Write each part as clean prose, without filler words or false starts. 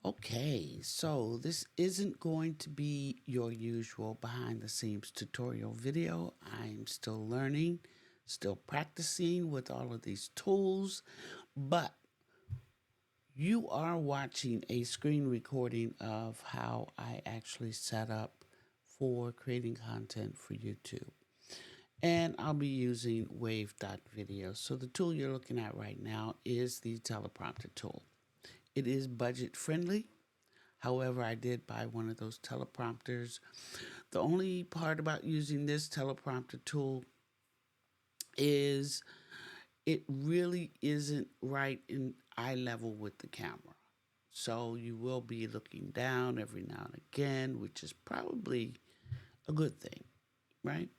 Okay, so this isn't going to be your usual behind the scenes tutorial video. I'm still learning, still practicing with all of these tools, but you are watching a screen recording of how I actually set up for creating content for YouTube. And I'll be using Wave.Video. So the tool you're looking at right now is the teleprompter tool. It is budget friendly. However, I did buy one of those teleprompters. The only part about using this teleprompter tool is it really isn't right in eye level with the camera. So you will be looking down every now and again, which is probably a good thing, right?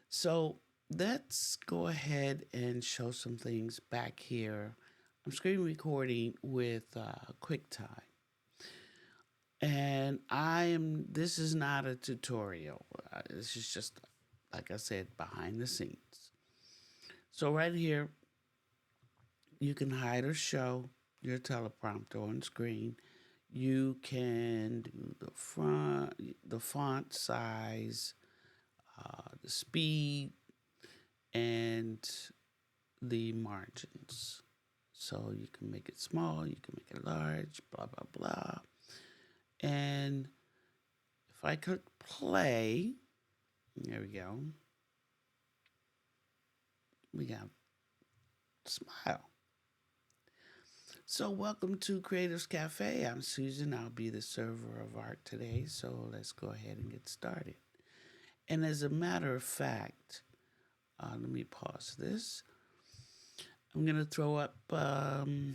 So let's go ahead and show some things back here. I'm screen recording with QuickTime. And this is not a tutorial. This is just, like I said, behind the scenes. So right here, you can hide or show your teleprompter on screen. You can do the font size, the speed, and the margins. So you can make it small, you can make it large, blah, blah, blah. And if I click play, there we go. We got smile. So welcome to Creatives Cafe. I'm Susan. I'll be the server of art today. So let's go ahead and get started. And as a matter of fact, let me pause this. I'm going to throw up E2.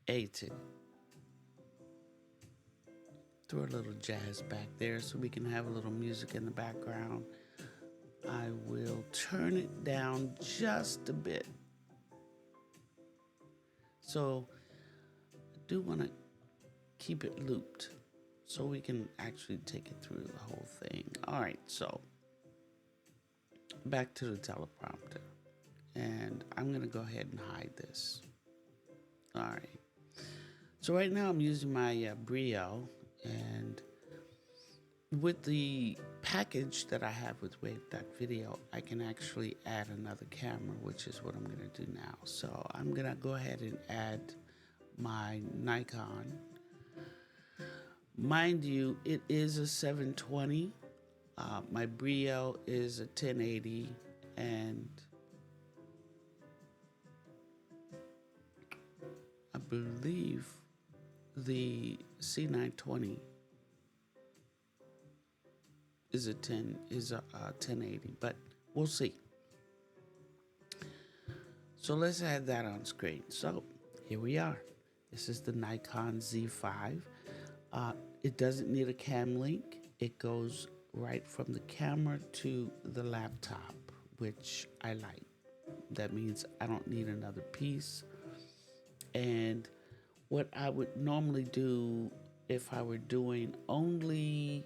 A2. Throw a little jazz back there so we can have a little music in the background. I will turn it down just a bit. So I do want to keep it looped so we can actually take it through the whole thing. All right, so back to the teleprompter. And I'm going to go ahead and hide this. All right. So right now I'm using my Brio, and with the package that I have with Wave.Video, I can actually add another camera, which is what I'm going to do now. So I'm going to go ahead and add my Nikon. Mind you, it is a 720. My Brio is a 1080, and I believe the C920 is a 1080, but we'll see. So let's add that on screen. So here we are. This is the Nikon Z5. It doesn't need a cam link. It goes right from the camera to the laptop, which I like. That means I don't need another piece. And what I would normally do if I were doing only,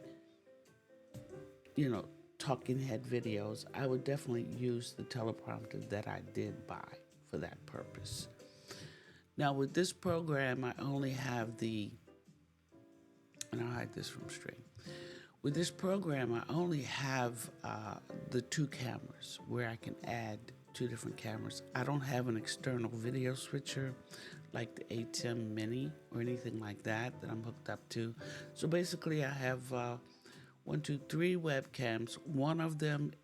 talking head videos, I would definitely use the teleprompter that I did buy for that purpose. Now with this program, I only have and I'll hide this from stream. With this program, I only have the two cameras where I can add two different cameras. I don't have an external video switcher like the ATEM Mini or anything like that I'm hooked up to. So basically I have 3 webcams. One of them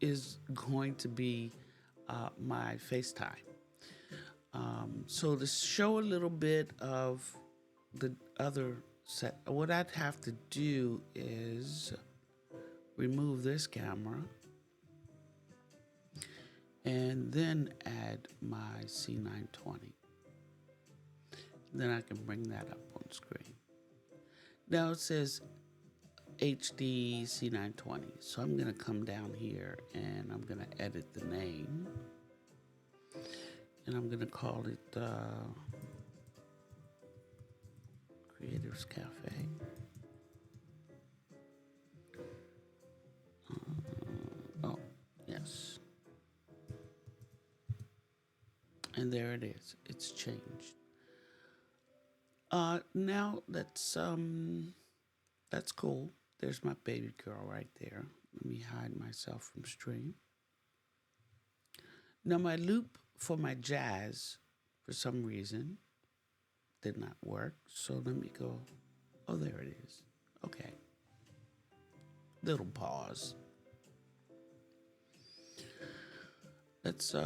is going to be my FaceTime. So to show a little bit of the other set, what I'd have to do is remove this camera and then add my C920. Then I can bring that up on screen. Now it says HD C920. So I'm going to come down here and I'm going to edit the name. And I'm going to call it Creatives Cafe. And there it is. It's changed. Now that's cool. There's my baby girl right there. Let me hide myself from stream. Now my loop for my jazz, for some reason, did not work. So let me go. Oh, there it is. Okay. Little pause. Let's go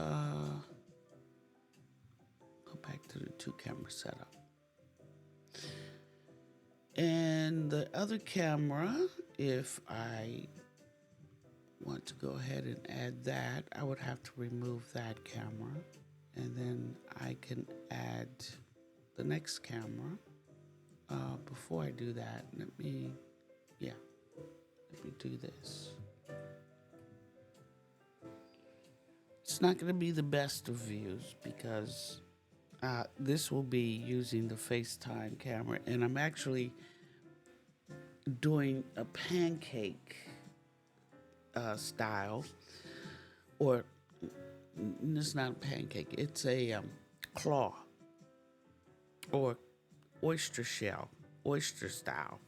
back to the 2-camera setup. And the other camera, if I want to go ahead and add that, I would have to remove that camera. And then I can add the next camera. Before I do that, let me do this. It's not going to be the best of views because this will be using the FaceTime camera, and I'm actually doing a pancake style, or it's not a pancake, it's a claw or oyster shell, oyster style,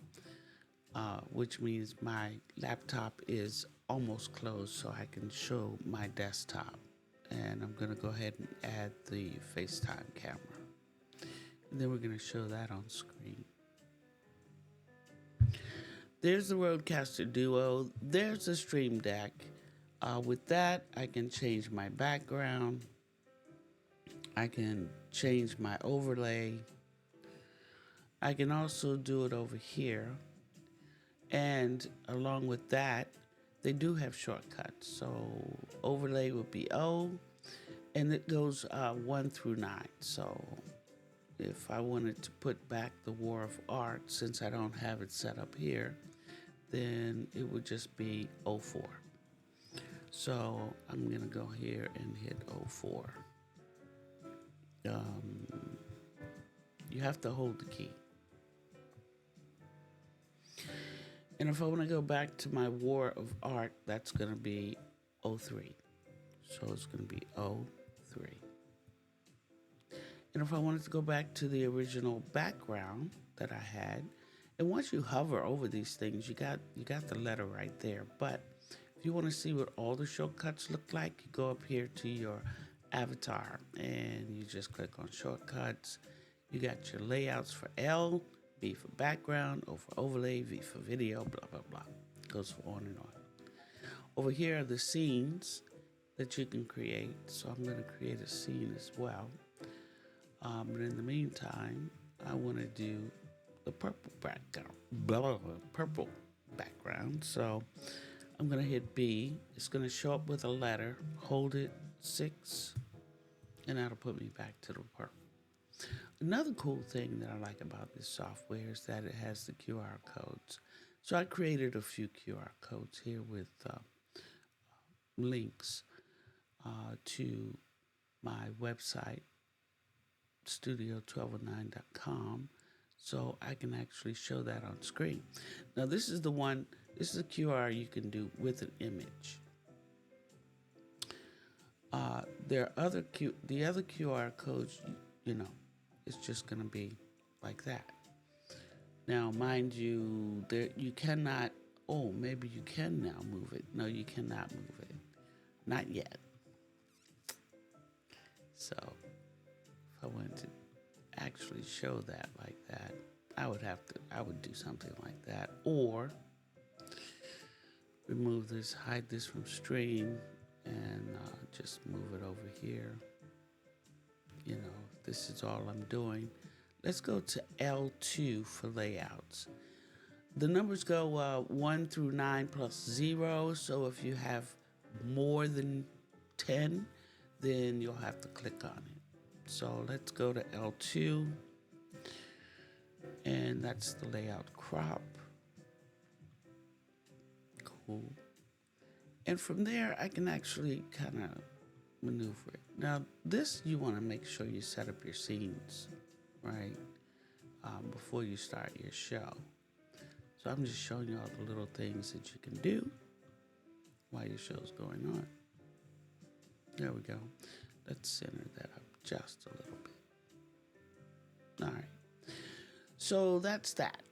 which means my laptop is almost closed so I can show my desktop. And I'm going to go ahead and add the FaceTime camera. And then we're going to show that on screen. There's the Rodecaster Duo. There's the Stream Deck. With that, I can change my background. I can change my overlay. I can also do it over here. And along with that, they do have shortcuts. So overlay would be O, and it goes 1 through 9. So if I wanted to put back the War of Art, since I don't have it set up here, then it would just be 04. So I'm gonna go here and hit 04. You have to hold the key. And if I want to go back to my War of Art, that's going to be 03. So it's going to be 03. And if I wanted to go back to the original background that I had, and once you hover over these things, you got the letter right there. But if you want to see what all the shortcuts look like, you go up here to your avatar and you just click on shortcuts. You got your layouts for L, B for background, O for overlay, V for video, blah, blah, blah. It goes on and on. Over here are the scenes that you can create. So I'm going to create a scene as well. But in the meantime, I want to do the purple background, purple background. So I'm going to hit B. It's going to show up with a letter. Hold it, 6, and that'll put me back to the purple. Another cool thing that I like about this software is that it has the QR codes. So I created a few QR codes here with links to my website, studio1209.com, so I can actually show that on screen. Now this is a QR you can do with an image. The other QR codes, it's just going to be like that. Now, mind you, you cannot, maybe you can now move it. No, you cannot move it. Not yet. So, if I wanted to actually show that like that, I would do something like that. Or, remove this, hide this from stream, and just move it over here. This is all I'm doing. Let's go to L2 for layouts. The numbers go 1 through 9 plus 0. So if you have more than 10, then you'll have to click on it. So let's go to L2. And that's the layout crop. Cool. And from there, I can actually kind of maneuver it. Now, this, you want to make sure you set up your scenes, right, before you start your show. So I'm just showing you all the little things that you can do while your show's going on. There we go. Let's center that up just a little bit. All right. So that's that.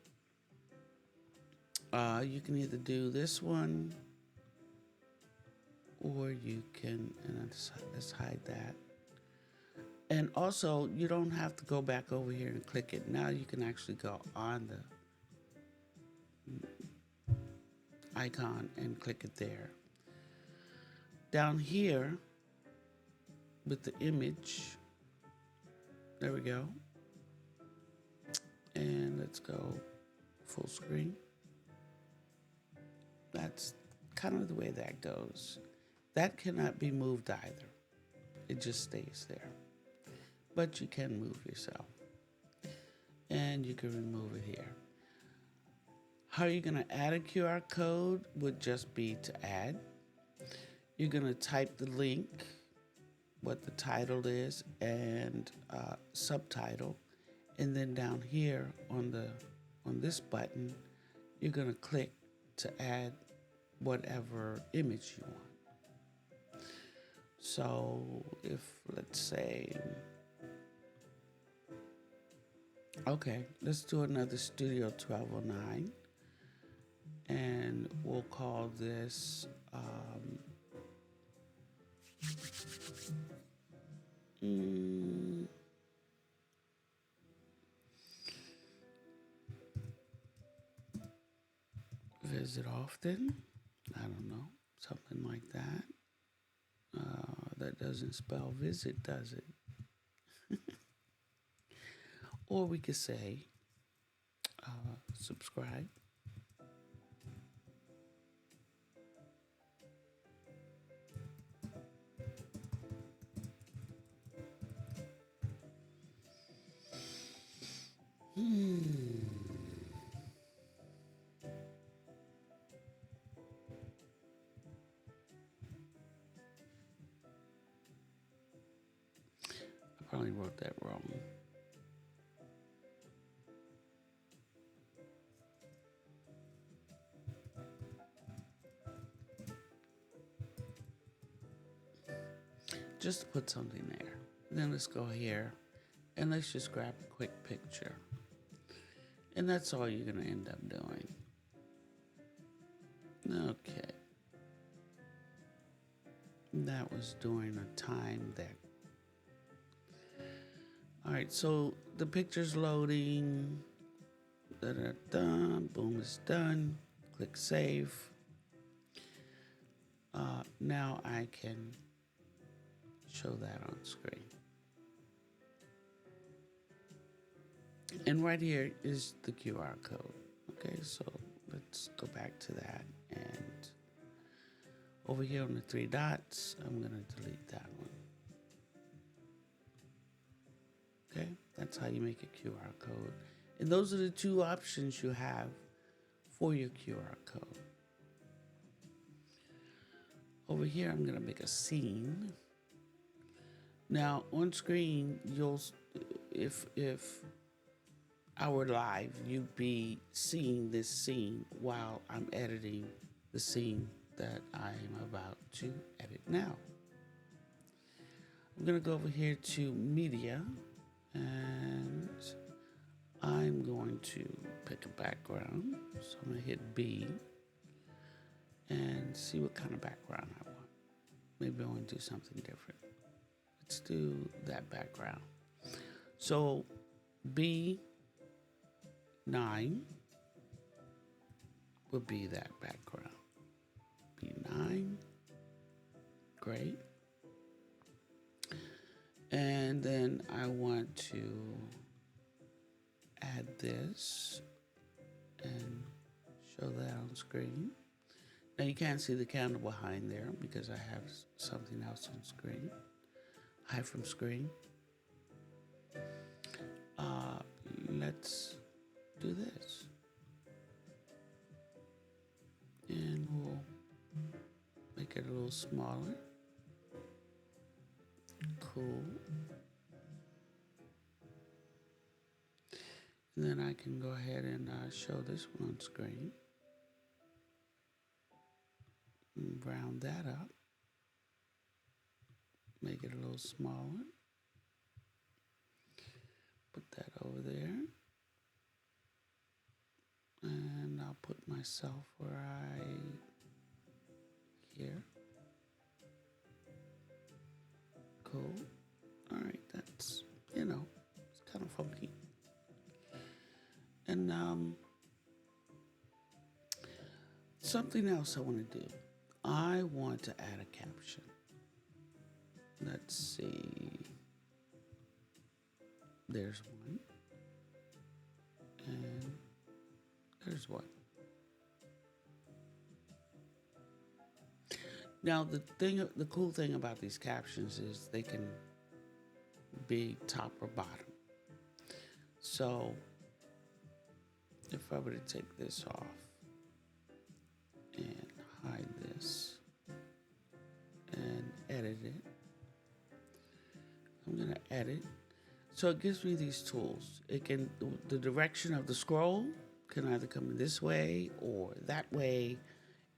You can either do this one, or you can, and let's hide that. And also, you don't have to go back over here and click it. Now you can actually go on the icon and click it there. Down here with the image, there we go. And let's go full screen. That's kind of the way that goes. That cannot be moved either. It just stays there. But you can move yourself. And you can remove it here. How you're going to add a QR code would just be to add. You're going to type the link, what the title is, and subtitle. And then down here on this button, you're going to click to add whatever image you want. So if, let's say, okay, let's do another Studio 1209. And we'll call this visit often. I don't know, something like that. That doesn't spell visit, does it? Or we could say subscribe. I probably wrote that wrong. Just to put something there. Then let's go here and let's just grab a quick picture. And that's all you're going to end up doing. Okay. That was during a time that. All right, so the picture's loading. Da-da-da, boom, it's done. Click save. Now I can show that on screen. And right here is the QR code. Okay, so let's go back to that. And over here on the three dots, I'm going to delete that one. Okay, that's how you make a QR code. And those are the two options you have for your QR code. Over here, I'm going to make a scene. Now, on screen, if I were live, you'd be seeing this scene while I'm editing the scene that I'm about to edit now. I'm going to go over here to Media, and I'm going to pick a background. So I'm going to hit B and see what kind of background I want. Maybe I want to do something different. Let's do that background. So B9 would be that background. B9, great. And then I want to add this and show that on screen. Now you can't see the candle behind there because I have something else on screen. Hide from screen. Let's do this. And we'll make it a little smaller. Cool. And then I can go ahead and show this one on screen. And round that up. Make it a little smaller. put that over there. And I'll put myself right here. Cool. All right, that's, it's kind of funky. And something else I want to do. I want to add a caption. Let's see. There's one. And there's one. Now, the cool thing about these captions is they can be top or bottom. So, if I were to take this off and hide this and edit it, I'm going to edit. So it gives me these tools. The direction of the scroll can either come this way or that way.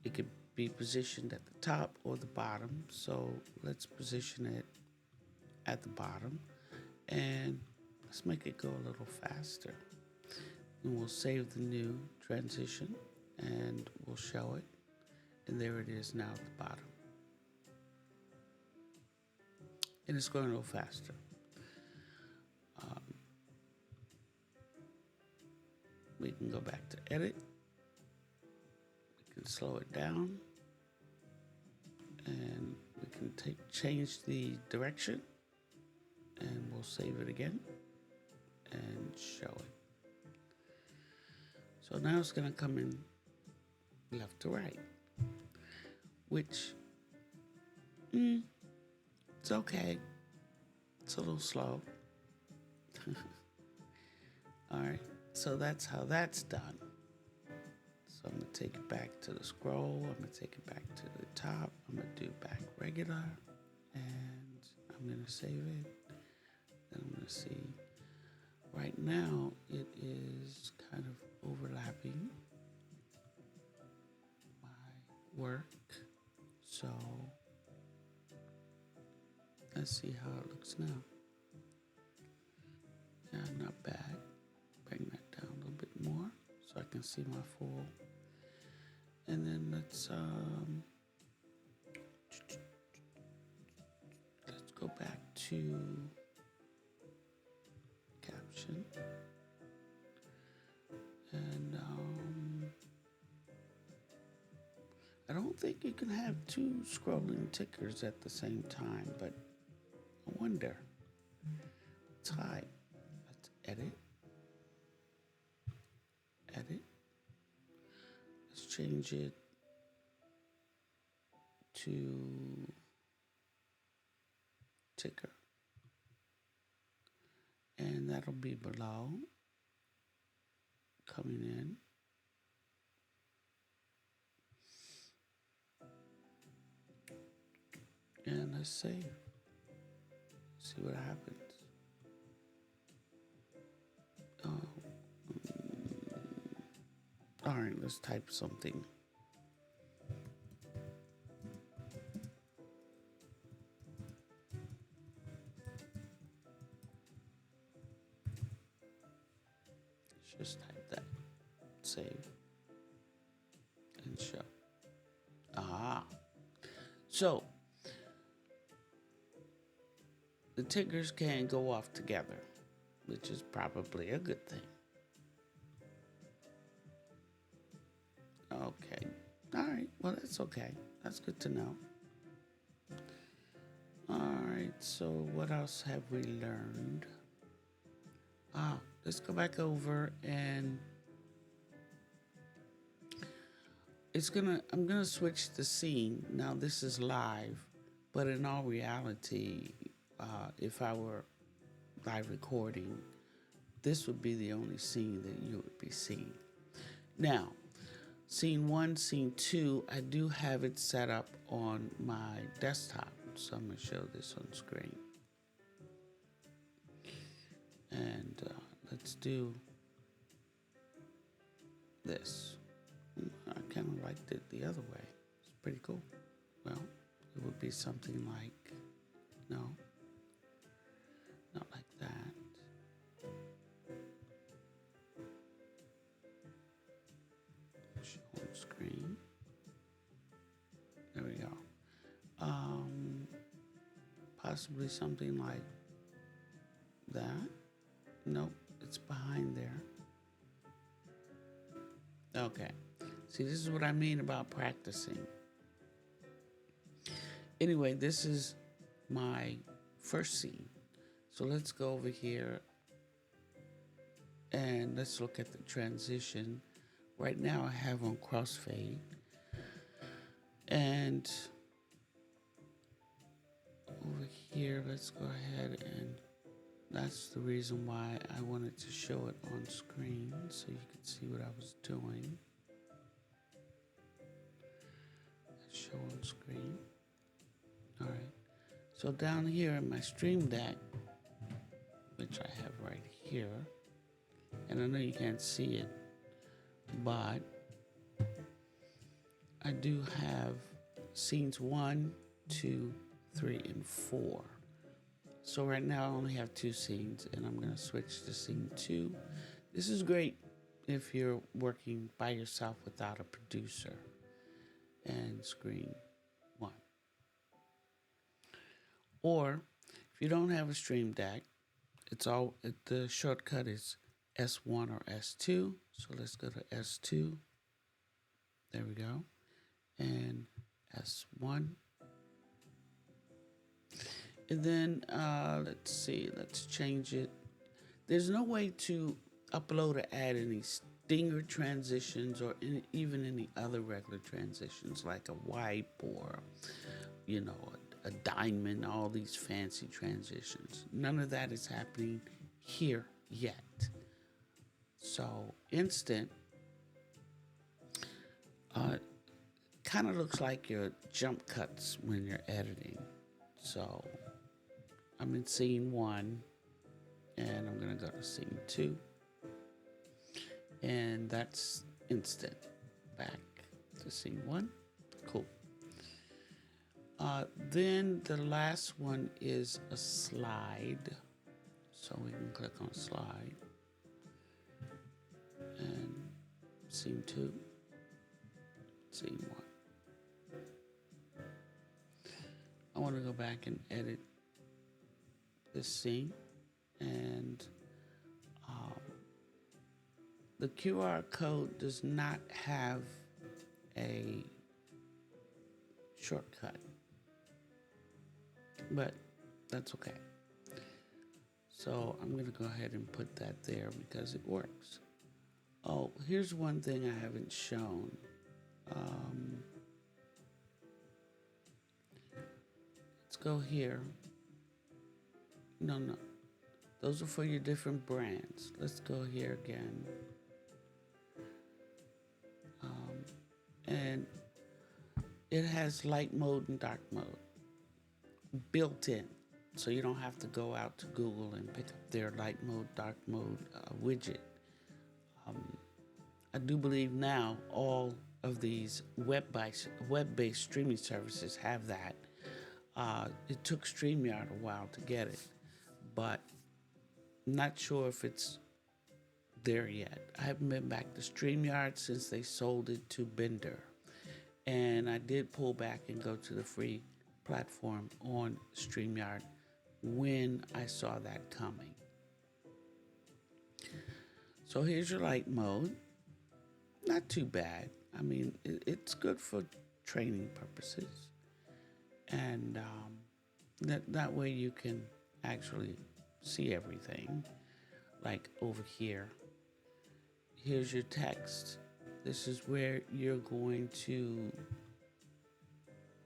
It could be positioned at the top or the bottom. So let's position it at the bottom and let's make it go a little faster. And we'll save the new transition and we'll show it. And there it is now at the bottom. And it's going a little faster. We can go back to edit. We can slow it down. And we can change the direction. And we'll save it again and show it. So now it's going to come in left to right, which, it's okay. It's a little slow. All right, so that's how that's done. So I'm going to take it back to the scroll. I'm going to take it back to the top. I'm going to do back regular, and I'm going to save it. Then I'm going to see. Right now, it is kind of overlapping my work. So let's see how it looks now. Yeah, not bad. Bring that down a little bit more so I can see my full. And then let's go back to caption. And I don't think you can have two scrolling tickers at the same time, but I wonder. Let's hide. Let's edit. Edit. Let's change it to ticker. And that'll be below. Coming in. And let's save. See what happens. All right, let's type something. Let's just type that. Save. And show. So the tickers can go off together, which is probably a good thing. Okay. All right. Well, that's okay. That's good to know. All right. So what else have we learned? Let's go back over and I'm gonna switch the scene. Now this is live, but in all reality, if I were live recording, this would be the only scene that you would be seeing. Now, scene 1, scene 2, I do have it set up on my desktop, so I'm gonna show this on screen. And let's do this. I kind of liked it the other way. It's pretty cool. Well, it would be something like, no, not like that. possibly something like that. Nope, it's behind there. Okay. See, this is what I mean about practicing. Anyway, this is my first scene. So let's go over here and let's look at the transition. Right now I have on crossfade, and over here, let's go ahead, and that's the reason why I wanted to show it on screen so you could see what I was doing. Show on screen. All right. So down here in my Stream Deck, which I have right here, and I know you can't see it, but I do have scenes 1, 2, 3, and 4. So right now I only have 2 scenes, and I'm going to switch to scene 2. This is great if you're working by yourself without a producer. And screen 1. Or if you don't have a Stream Deck, the shortcut is S1 or S2. So let's go to S2. There we go. And S1. And then let's see, let's change it. There's no way to upload or add any stinger transitions or even any other regular transitions like a wipe or, a diamond, all these fancy transitions. None of that is happening here yet. So instant kind of looks like your jump cuts when you're editing. So I'm in scene 1 and I'm going to go to scene 2. And that's instant. Back to scene 1. Cool. Then the last one is a slide. So we can click on slide. And scene 2. Scene 1. I want to go back and edit this scene. And the QR code does not have a shortcut, but that's okay. So I'm going to go ahead and put that there because it works. Oh, here's one thing I haven't shown. Let's go here. No. Those are for your different brands. Let's go here again. And it has light mode and dark mode built in. So you don't have to go out to Google and pick up their light mode, dark mode widget. I do believe now all of these web-based streaming services have that. It took StreamYard a while to get it, but I'm not sure if it's there yet. I haven't been back to StreamYard since they sold it to Bender. And I did pull back and go to the free platform on StreamYard when I saw that coming. So here's your light mode. Not too bad. I mean, it's good for training purposes. And that way you can actually see everything. Like over here. Here's your text. This is where you're going to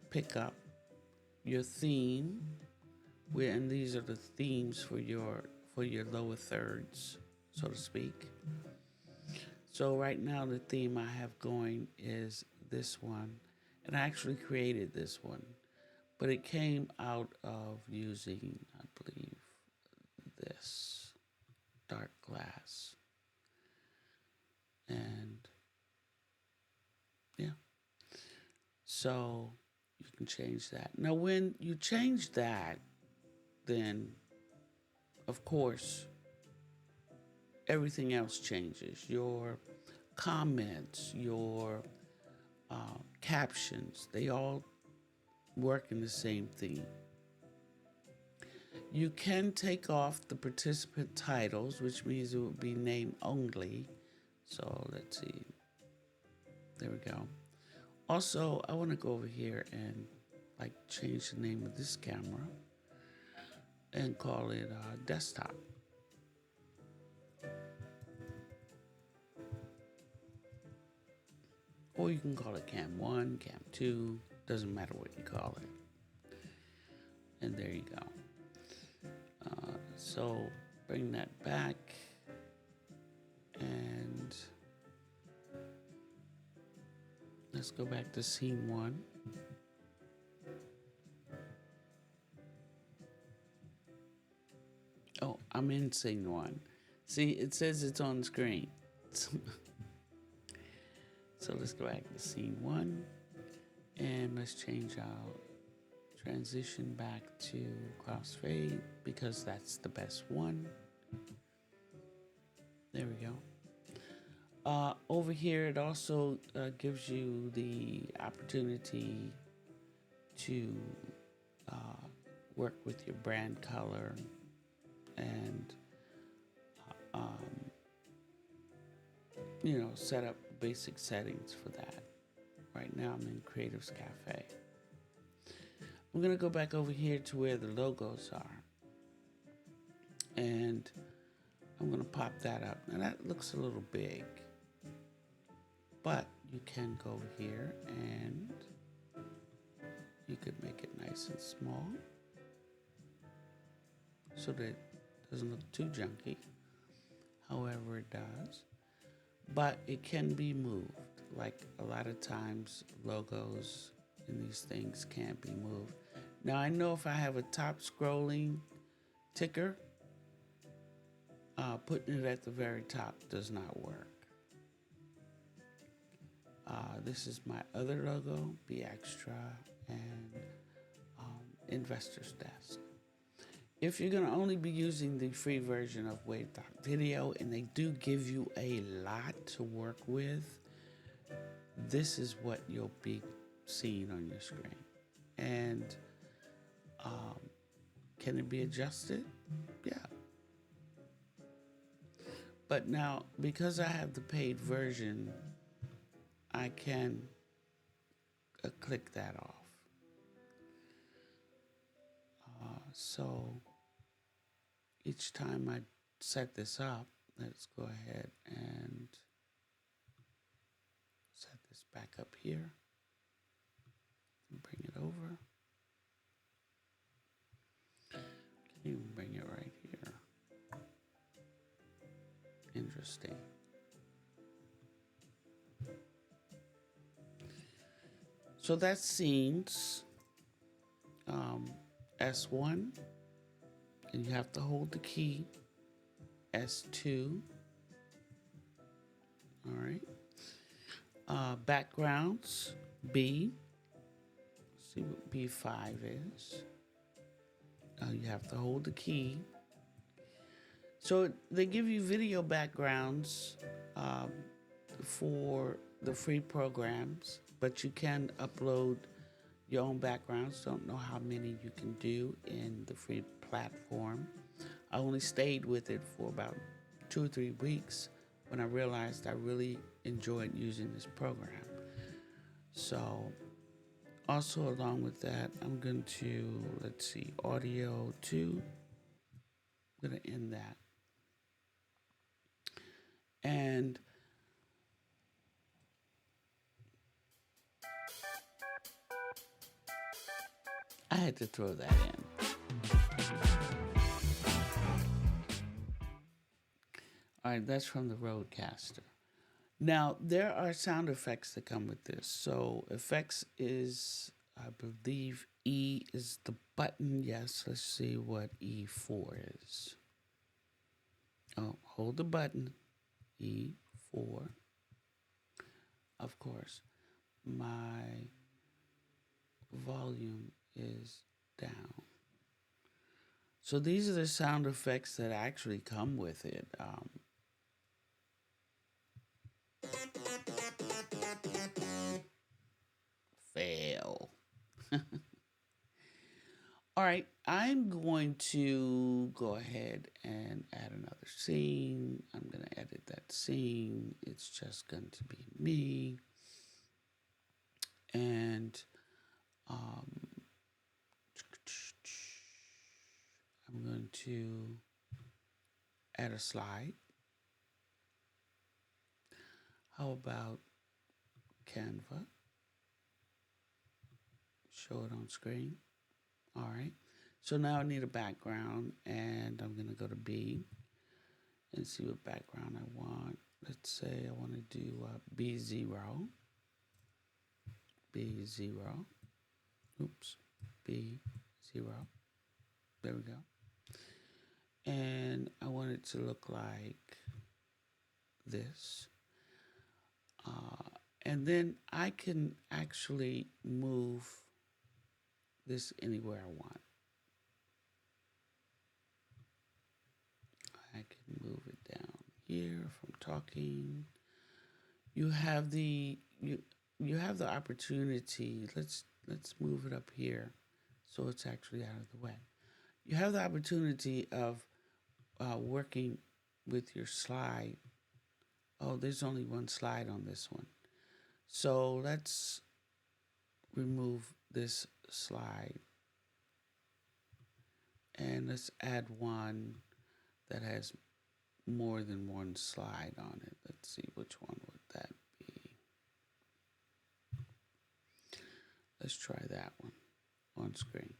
pick up your theme, and these are the themes for your lower thirds, so to speak. So right now the theme I have going is this one, and I actually created this one, but it came out of using, I believe, this dark glass. And yeah, so you can change that. Now, when you change that, then of course everything else changes. Your comments, your captions, they all work in the same theme. You can take off the participant titles, which means it would be name only. So let's see. There we go. Also, I want to go over here and like change the name of this camera and call it desktop. Or you can call it cam 1, cam 2, doesn't matter what you call it. And there you go. So bring that back and let's go back to scene 1. Oh, I'm in scene 1. See, it says it's on screen. So let's go back to scene 1 and let's change our transition back to crossfade because that's the best one. There we go. Over here, it also gives you the opportunity to work with your brand color and set up basic settings for that. Right now I'm in Creative's Cafe. I'm gonna go back over here to where the logos are and I'm gonna pop that up. Now that looks a little big, but you can go over here and you could make it nice and small so that it doesn't look too junky. However, it does. But it can be moved. Like a lot of times logos and these things can't be moved. Now I know if I have a top scrolling ticker, putting it at the very top does not work. This is my other logo, Be Extra and Investor's Desk. If you're going to only be using the free version of Wave.Video, and they do give you a lot to work with, this is what you'll be seeing on your screen. And can it be adjusted? Yeah. But now, because I have the paid version, I can click that off. So each time I set this up, let's go ahead and set this back up here and bring it over. Can even bring it right here. Interesting. So that's scenes S1, and you have to hold the key. S2. All right. Backgrounds, B. Let's see what B5 is. You have to hold the key. So they give you video backgrounds for the free programs, but you can upload your own backgrounds. Don't know how many you can do in the free platform. I only stayed with it for about 2 or 3 weeks when I realized I really enjoyed using this program. So also along with that, I'm going to, let's see, audio 2. I'm going to end that. And I had to throw that in. All right, that's from the Rodecaster. Now, there are sound effects that come with this. So effects is, I believe E is the button. Yes, let's see what E4 is. Oh, hold the button. E4. Of course, my volume is down. So these are the sound effects that actually come with it. Fail. All right, I'm going to go ahead and add another scene. I'm going to edit that scene. It's just going to be me. And um, I'm going to add a slide. How about Canva? Show it on screen. All right. So now I need a background, and I'm going to go to B and see what background I want. Let's say I want to do B0. B0. Oops. B0. There we go. And I want it to look like this. And then I can actually move this anywhere I want. I can move it down here from talking. You have the opportunity. Let's move it up here so it's actually out of the way. You have the opportunity of working with your slide. Oh, there's only one slide on this one. So let's remove this slide and let's add one that has more than one slide on it. Let's see, which one would that be? Let's try that one on screen.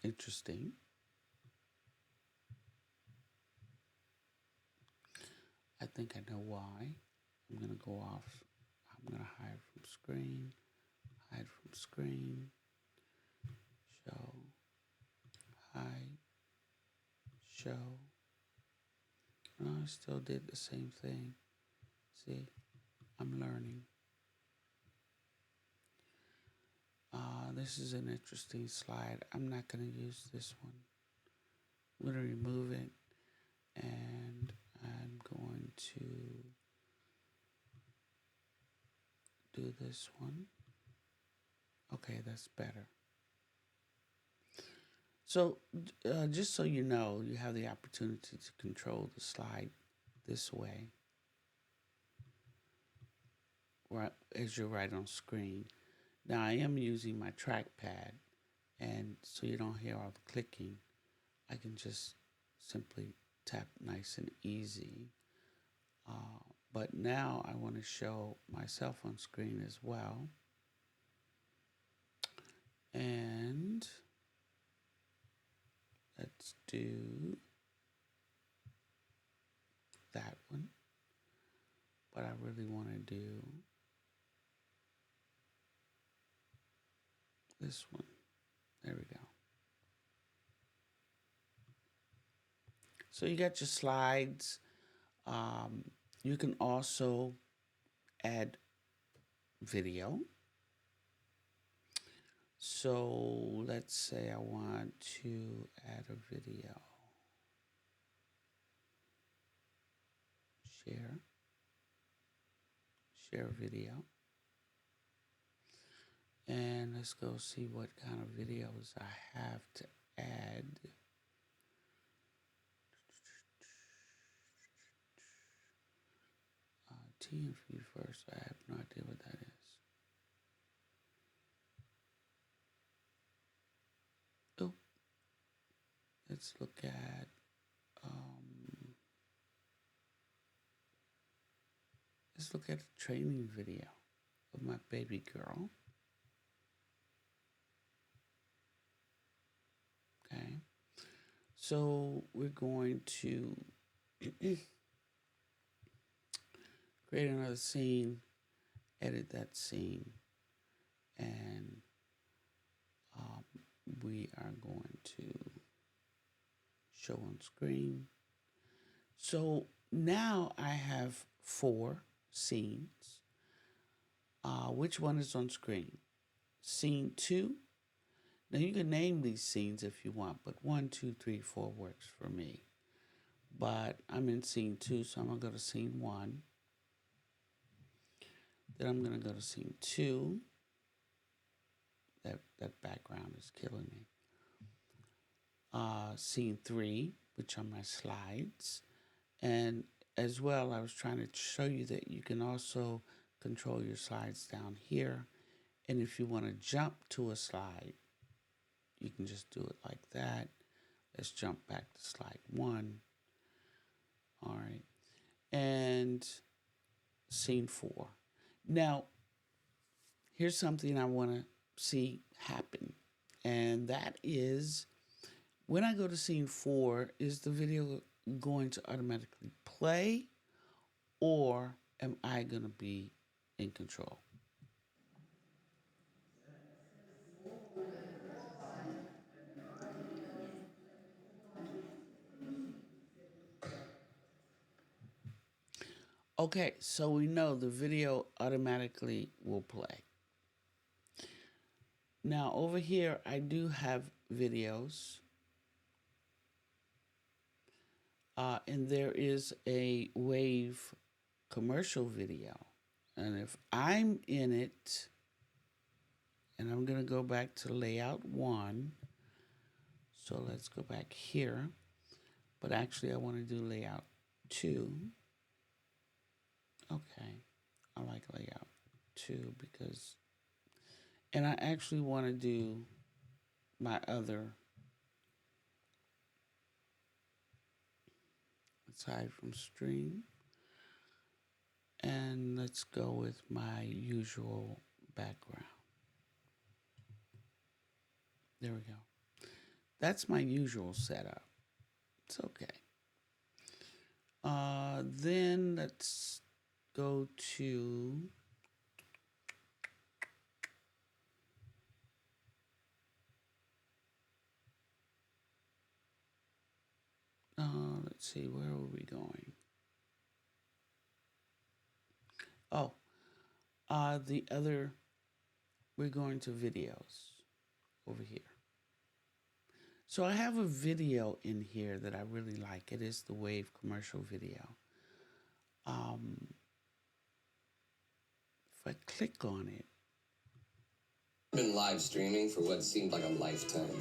Interesting. I think I know why. I'm going to go off. I'm going to hide from screen. Hide from screen. Show. Hide. Show. No, I still did the same thing. See, I'm learning. This is an interesting slide. I'm not going to use this one. I'm going to remove it, and I'm going to do this one. Okay, that's better. So just so you know, you have the opportunity to control the slide this way, right, as you're right on screen. Now I am using my trackpad, and so you don't hear all the clicking, I can just simply tap nice and easy. But now I want to show myself on screen as well. And let's do that one. But I really want to do this one. There we go. So you got your slides. You can also add video. So let's say I want to add a video. Share video. And let's go see what kind of videos I have to add. T and feed first. I have no idea what that is. Oh, let's look at a training video of my baby girl. Okay, so we're going to create another scene, edit that scene, and we are going to show on screen. So now I have 4 scenes. Which one is on screen? Scene 2. Now you can name these scenes if you want, but 1, 2, 3, 4 works for me. but I'm in scene 2, so I'm going to go to scene 1. Then I'm going to go to scene 2. That background is killing me. Scene 3, which are my slides. And as well, I was trying to show you that you can also control your slides down here. And if you want to jump to a slide, you can just do it like that. Let's jump back to slide 1. All right. And scene 4. Now, here's something I want to see happen. And that is, when I go to scene 4, is the video going to automatically play, or am I going to be in control? Okay, so we know the video automatically will play. Now over here, I do have videos. And there is a Wave commercial video. And if I'm in it, and I'm going to go back to layout 1. So let's go back here. But actually, I want to do layout 2. Okay, I like layout 2 because, and I actually want to do my other, aside from stream. And let's go with my usual background. There we go. That's my usual setup. It's okay. Then let's go to let's see, where are we going? Oh, we're going to videos over here. So I have a video in here that I really like. It is the Wave commercial video. If I click on it. I've been live streaming for what seemed like a lifetime.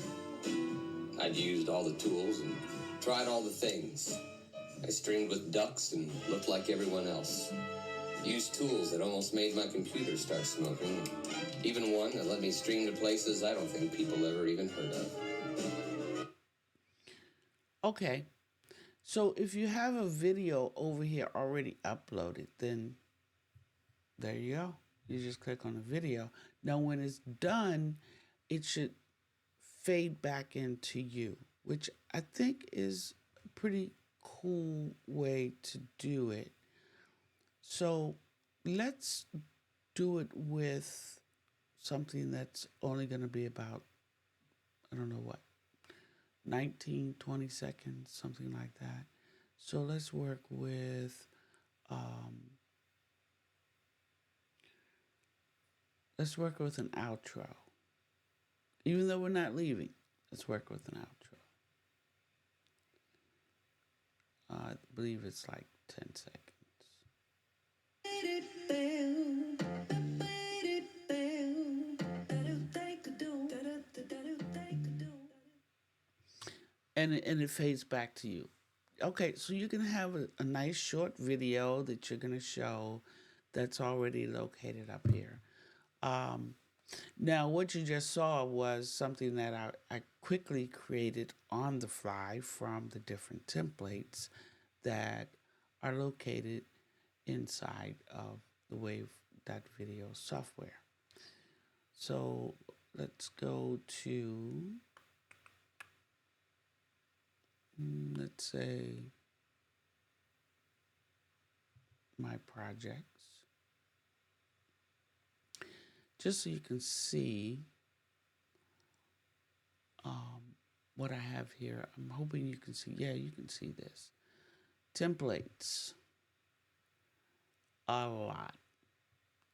I'd used all the tools and tried all the things. I streamed with ducks and looked like everyone else. Used tools that almost made my computer start smoking. Even one that let me stream to places I don't think people ever even heard of. Okay, so if you have a video over here already uploaded, then there you go. You just click on the video. Now, when it's done, it should fade back into you, which I think is a pretty cool way to do it. So let's do it with something that's only going to be about, I don't know what, 19, 20 seconds, something like that. So let's work with, an outro. Even though we're not leaving, let's work with an outro. I believe it's like 10 seconds. And it fades back to you. Okay, so you can have a nice short video that you're going to show that's already located up here. Now, what you just saw was something that I quickly created on the fly from the different templates that are located inside of the Wave.Video software. So let's go to, let's say, my projects. Just so you can see what I have here. I'm hoping you can see. Yeah, you can see this. Templates. A lot.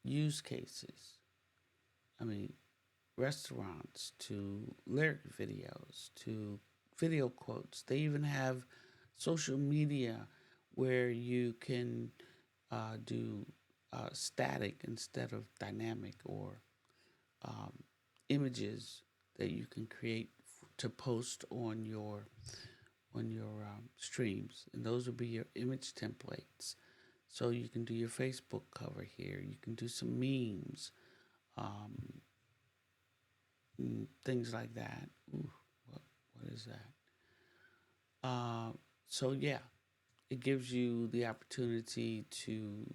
Use cases. I mean, restaurants to lyric videos to video quotes. They even have social media where you can do static instead of dynamic, or um, images that you can create to post on your streams, and those will be your image templates. So you can do your Facebook cover here. You can do some memes, um, things like that. Ooh, what is that? So yeah, it gives you the opportunity to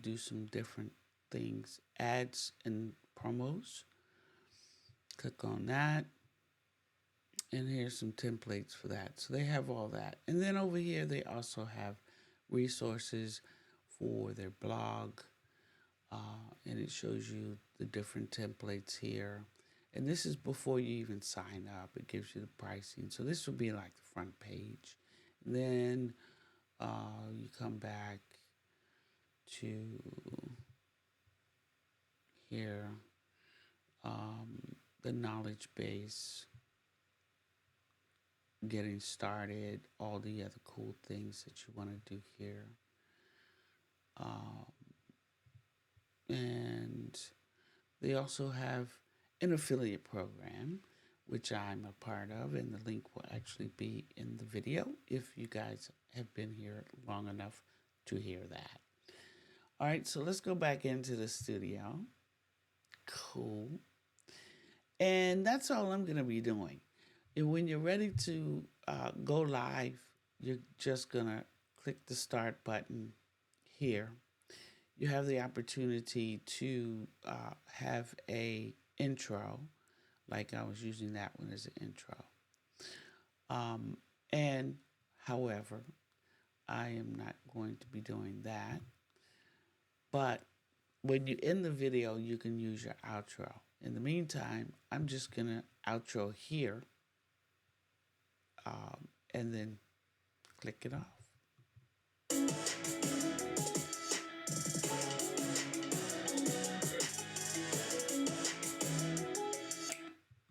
do some different things, ads and promos. Click on that, and here's some templates for that. So they have all that. And then over here, they also have resources for their blog, and it shows you the different templates here. And this is before you even sign up. It gives you the pricing. So this will be like the front page. And then you come back to here, the knowledge base, getting started, all the other cool things that you want to do here. Um, and they also have an affiliate program, which I'm a part of, and the link will actually be in the video if you guys have been here long enough to hear that. All right, so let's go back into the studio. Cool. And that's all I'm going to be doing. And when you're ready to go live, you're just going to click the start button here. You have the opportunity to have a intro, like I was using that one as an intro. And however, I am not going to be doing that. But when you end the video, you can use your outro. In the meantime, I'm just going to outro here, and then click it off.